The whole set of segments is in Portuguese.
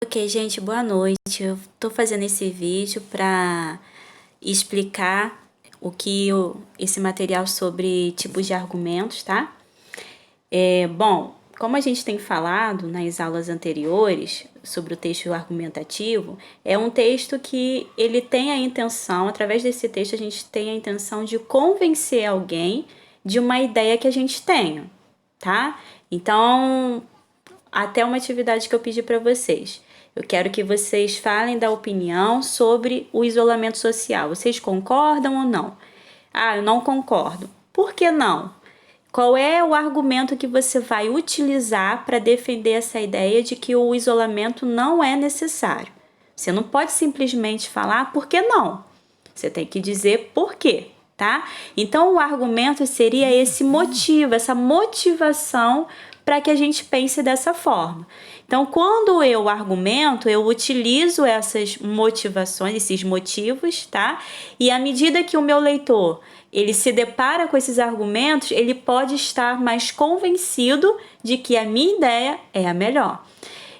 Ok, gente, boa noite. Eu tô fazendo esse vídeo para explicar esse material sobre tipos de argumentos, tá? Bom, como a gente tem falado nas aulas anteriores sobre o texto argumentativo, é um texto que ele tem a intenção, através desse texto a gente tem a intenção de convencer alguém de uma ideia que a gente tenha, tá? Então, até uma atividade que eu pedi para vocês. Eu quero que vocês falem da opinião sobre o isolamento social. Vocês concordam ou não? Ah, eu não concordo. Por que não? Qual é o argumento que você vai utilizar para defender essa ideia de que o isolamento não é necessário? Você não pode simplesmente falar por que não. Você tem que dizer por quê, tá? Então, o argumento seria esse motivo, essa motivação para que a gente pense dessa forma. Então, quando eu argumento, eu utilizo essas motivações, esses motivos, tá? E à medida que o meu leitor ele se depara com esses argumentos, ele pode estar mais convencido de que a minha ideia é a melhor.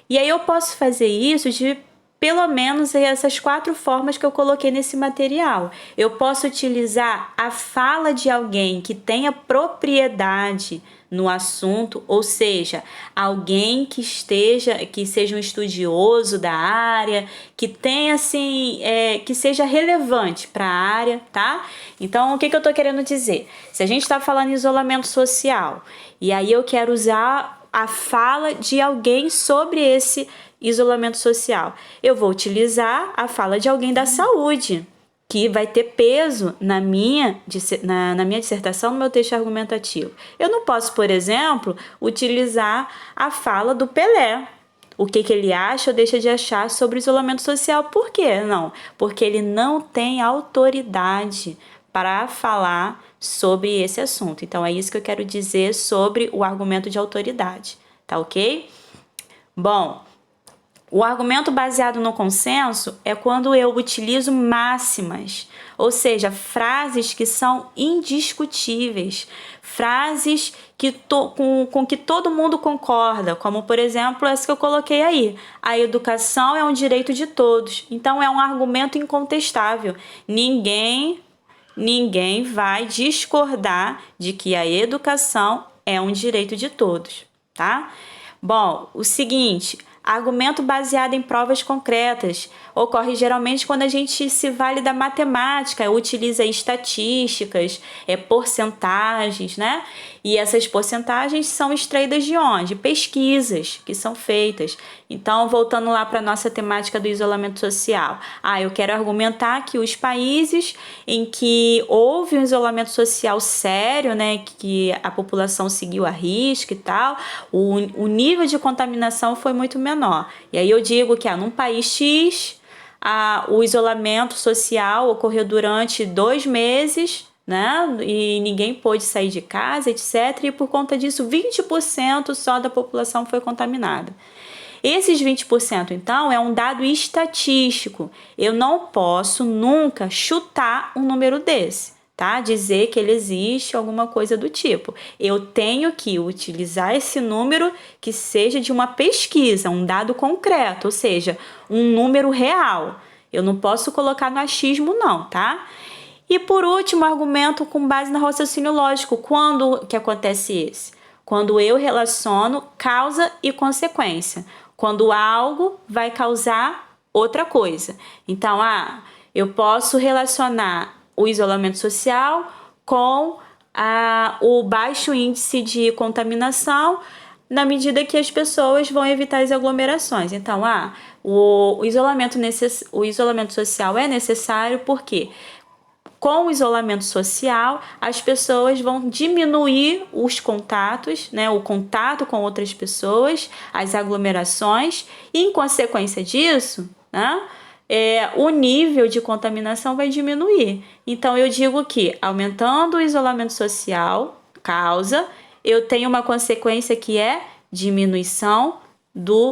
E aí eu posso fazer isso de pelo menos essas 4 formas que eu coloquei nesse material. Eu posso utilizar a fala de alguém que tenha propriedade no assunto, ou seja, alguém que seja um estudioso da área, que tenha assim, que seja relevante para a área, tá? Então, o que eu tô querendo dizer? Se a gente está falando em isolamento social, e aí eu quero usar a fala de alguém sobre esse isolamento social, eu vou utilizar a fala de alguém da saúde, que vai ter peso na minha dissertação, no meu texto argumentativo. Eu não posso, por exemplo, utilizar a fala do Pelé. O que ele acha ou deixa de achar sobre o isolamento social. Por quê? Não, porque ele não tem autoridade para falar sobre esse assunto. Então, é isso que eu quero dizer sobre o argumento de autoridade, tá ok? Bom, o argumento baseado no consenso é quando eu utilizo máximas, ou seja, frases que são indiscutíveis, frases com que todo mundo concorda, como, por exemplo, essa que eu coloquei aí. A educação é um direito de todos, então é um argumento incontestável. Ninguém vai discordar de que a educação é um direito de todos, tá? Bom, o seguinte, argumento baseado em provas concretas ocorre geralmente quando a gente se vale da matemática, utiliza estatísticas, porcentagens, né? E essas porcentagens são extraídas de onde? Pesquisas que são feitas. Então, voltando lá para a nossa temática do isolamento social. Eu quero argumentar que os países em que houve um isolamento social sério, né, que a população seguiu a risca e tal, o nível de contaminação foi muito menor. E aí eu digo que num país X, o isolamento social ocorreu durante 2 meses, né? E ninguém pôde sair de casa, etc. E por conta disso, 20% só da população foi contaminada. Esses 20%, então, é um dado estatístico. Eu não posso nunca chutar um número desse, tá? Dizer que ele existe, alguma coisa do tipo. Eu tenho que utilizar esse número que seja de uma pesquisa, um dado concreto, ou seja, um número real. Eu não posso colocar no achismo, não, tá? E por último, argumento com base no raciocínio lógico. Quando que acontece esse? Quando eu relaciono causa e consequência. Quando algo vai causar outra coisa. Então, eu posso relacionar o isolamento social com o baixo índice de contaminação na medida que as pessoas vão evitar as aglomerações. Então, o isolamento social é necessário porque com o isolamento social, as pessoas vão diminuir os contatos, né, o contato com outras pessoas, as aglomerações, e em consequência disso, né, o nível de contaminação vai diminuir. Então, eu digo que aumentando o isolamento social, eu tenho uma consequência que é diminuição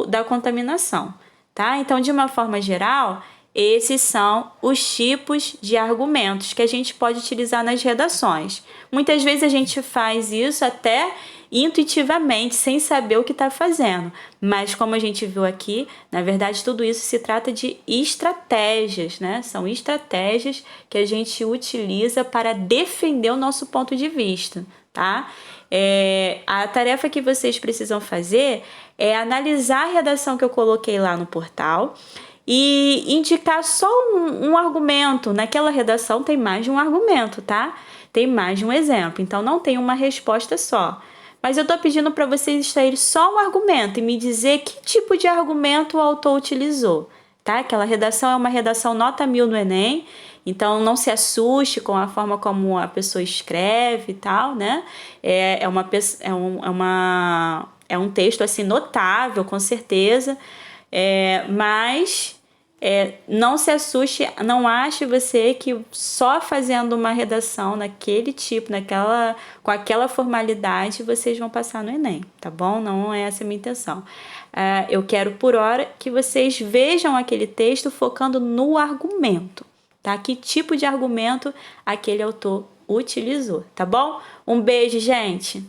da contaminação, tá? Então, de uma forma geral, esses são os tipos de argumentos que a gente pode utilizar nas redações. Muitas vezes a gente faz isso até intuitivamente, sem saber o que está fazendo. Mas como a gente viu aqui, na verdade tudo isso se trata de estratégias, né? São estratégias que a gente utiliza para defender o nosso ponto de vista, tá? A tarefa que vocês precisam fazer é analisar a redação que eu coloquei lá no portal e indicar só um argumento. Naquela redação tem mais de um argumento, tá? Tem mais de um exemplo, então não tem uma resposta só. Mas eu estou pedindo para vocês extraírem só um argumento e me dizer que tipo de argumento o autor utilizou, tá? Aquela redação é uma redação nota 1000 no Enem, então não se assuste com a forma como a pessoa escreve e tal, né? É um texto assim notável, com certeza, mas não se assuste, não ache você que só fazendo uma redação naquele tipo, com aquela formalidade, vocês vão passar no Enem, tá bom? Não é essa a minha intenção. Eu quero, por hora, que vocês vejam aquele texto focando no argumento, tá? Que tipo de argumento aquele autor utilizou, tá bom? Um beijo, gente!